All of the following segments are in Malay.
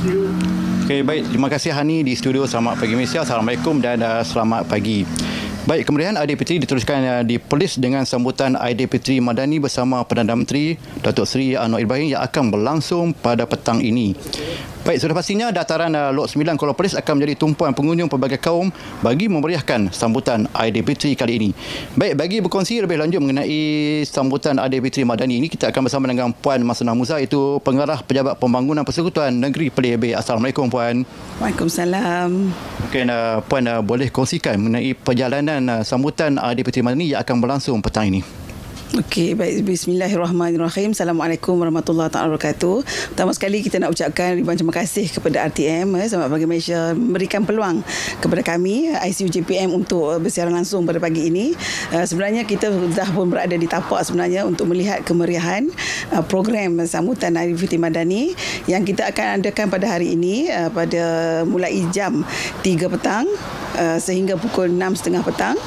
Okey, baik. Terima kasih Hani di studio. Selamat pagi Malaysia. Assalamualaikum dan selamat pagi. Baik, kemeriahan Aidilfitri diteruskan di Perlis dengan sambutan Aidilfitri Madani bersama Perdana Menteri Datuk Seri Anwar Ibrahim yang akan berlangsung pada petang ini. Baik, sudah pastinya dataran Lok 9 Kuala Perlis akan menjadi tumpuan pengunjung pelbagai kaum bagi memeriahkan sambutan Aidilfitri kali ini. Baik, bagi berkongsi lebih lanjut mengenai sambutan Aidilfitri Madani ini, kita akan bersama dengan Puan Masnah Muza, itu Pengarah Pejabat Pembangunan Persekutuan Negeri Perlis AB. Assalamualaikum Puan. Waalaikumsalam. Mungkin Puan boleh kongsikan mengenai perjalanan sambutan Aidilfitri Madani yang akan berlangsung petang ini. Okey, baik. Bismillahirrahmanirrahim. Assalamualaikum warahmatullahi wabarakatuh. Pertama sekali kita nak ucapkan ribuan terima kasih kepada RTM Selamat Pagi Malaysia memberikan peluang kepada kami ICU JPM untuk bersiaran langsung pada pagi ini. Sebenarnya kita dah pun berada di tapak sebenarnya untuk melihat kemeriahan program sambutan Aidilfitri Madani yang kita akan adakan pada hari ini pada mulai jam 3 petang sehingga pukul 6.30 petang.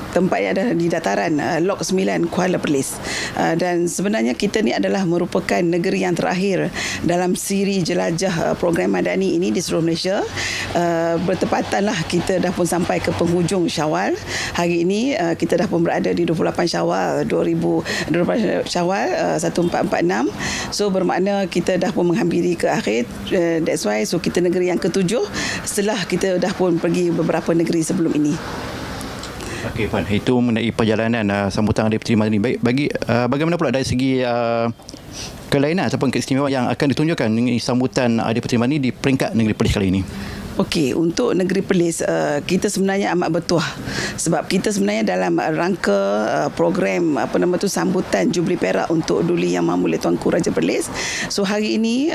Tempatnya ada di dataran Lok 9 Kuala Perlis. Dan sebenarnya kita ni adalah merupakan negeri yang terakhir dalam siri jelajah program Madani ini di seluruh Malaysia. Bertepatanlah kita dah pun sampai ke penghujung Syawal. Hari ini kita dah pun berada di 28 Syawal 1446. So bermakna kita dah pun menghampiri ke akhir. That's why kita negeri yang ke-7 setelah kita dah pun pergi beberapa negeri sebelum ini. Okey Puan, itu mengenai perjalanan sambutan Aidilfitri Madani. Baik, bagaimana pula dari segi kelainan ataupun keistimewaan yang akan ditunjukkan mengenai sambutan Aidilfitri Madani di peringkat negeri Perlis kali ini? Okey, untuk negeri Perlis kita sebenarnya amat bertuah sebab kita sebenarnya dalam rangka program sambutan Jubli Perak untuk Duli Yang Maha Mulia Tuanku Raja Perlis. So hari ini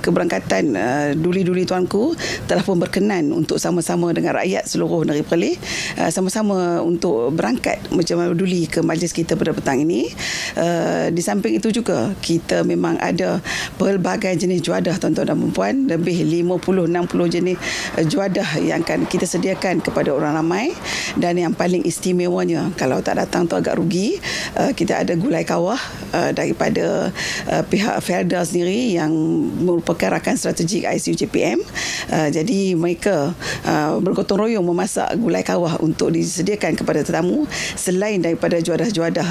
keberangkatan duli-duli tuanku telah pun berkenan untuk sama-sama dengan rakyat seluruh negeri Perlis sama-sama untuk berangkat macam duli ke majlis kita pada petang ini. Di samping itu juga kita memang ada pelbagai jenis juadah tuan-tuan dan puan, lebih 50-60 jenis juadah yang akan kita sediakan kepada orang ramai. Dan yang paling istimewanya, kalau tak datang tu agak rugi, kita ada gulai kawah daripada pihak Felda sendiri yang merupakan rakan strategik ICU JPM. Jadi mereka bergotong royong memasak gulai kawah untuk disediakan kepada tetamu, selain daripada juadah-juadah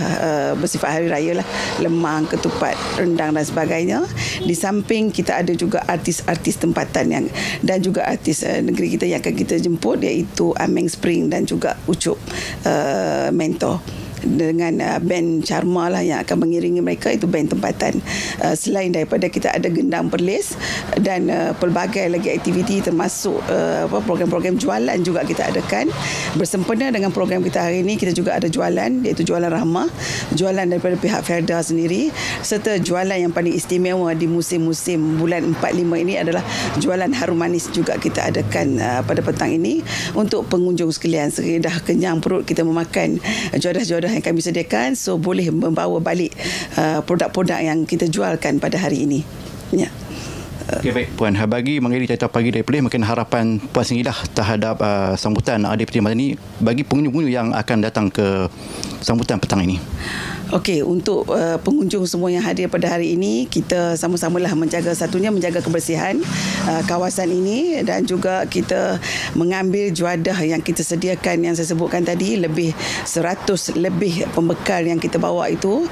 bersifat hari raya lah, lemang, ketupat, rendang dan sebagainya. Di samping kita ada juga artis-artis tempatan dan juga artis negeri kita yang akan kita jemput, iaitu Ameng Spring dan juga Ucup Mentor, dengan band Charma lah yang akan mengiringi mereka, itu band tempatan. Selain daripada kita ada Gendang Perlis dan pelbagai lagi aktiviti termasuk program-program jualan juga kita adakan. Bersempena dengan program kita hari ini, kita juga ada jualan, iaitu jualan rahmah, jualan daripada pihak Felda sendiri, serta jualan yang paling istimewa di musim-musim bulan 4-5 ini adalah jualan harum manis juga kita adakan pada petang ini untuk pengunjung sekalian. Dah kenyang perut kita memakan juadah-juadah yang kami sediakan, so boleh membawa balik produk-produk yang kita jualkan pada hari ini. Ya. Okey, baik Puan, bagi mengakhiri cerita pagi dari Perlis, mungkin harapan Puan sendirilah terhadap sambutan Aidilfitri Madani bagi pengunjung-pengunjung yang akan datang ke sambutan petang ini. Okey, untuk pengunjung semua yang hadir pada hari ini, kita sama-samalah menjaga kebersihan kawasan ini, dan juga kita mengambil juadah yang kita sediakan yang saya sebutkan tadi, lebih 100 lebih pembekal yang kita bawa itu,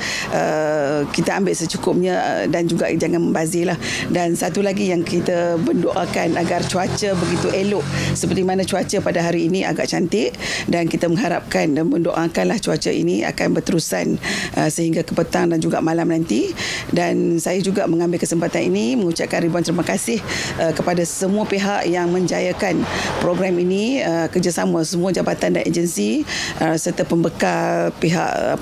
kita ambil secukupnya dan juga jangan membazirlah. Dan satu lagi yang kita mendoakan agar cuaca begitu elok seperti mana cuaca pada hari ini, agak cantik, dan kita mengharapkan dan mendoakanlah cuaca ini akan berterusan sehingga ke petang dan juga malam nanti. Dan saya juga mengambil kesempatan ini mengucapkan ribuan terima kasih kepada semua pihak yang menjayakan program ini, kerjasama semua jabatan dan agensi serta pembekal, pihak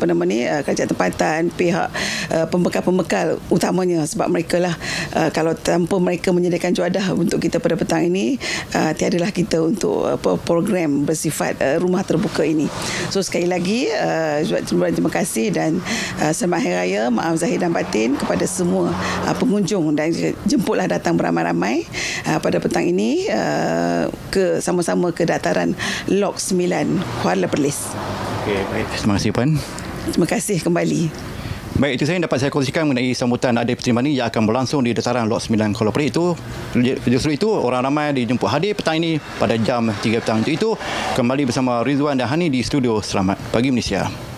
kerajaan tempatan, pihak pembekal-pembekal utamanya, sebab mereka lah kalau tanpa mereka menyediakan juadah untuk kita pada petang ini, tiadalah kita untuk program bersifat rumah terbuka ini. So sekali lagi terima kasih dan selamat Hari Raya, maaf zahir dan batin kepada semua pengunjung, dan jemputlah datang beramai-ramai pada petang ini sama-sama ke dataran Lok 9 Kuala Perlis. Okey, baik. Terima kasih Puan. Terima kasih kembali. Baik, itu saya dapat saya kongsikan mengenai sambutan Aidilfitri Madani yang akan berlangsung di dataran Lot 9 Kuala Perlis itu. Justru itu, orang ramai dijemput hadir petang ini pada jam 3 petang. Untuk itu, kembali bersama Rizwan dan Hani di studio. Selamat pagi Malaysia.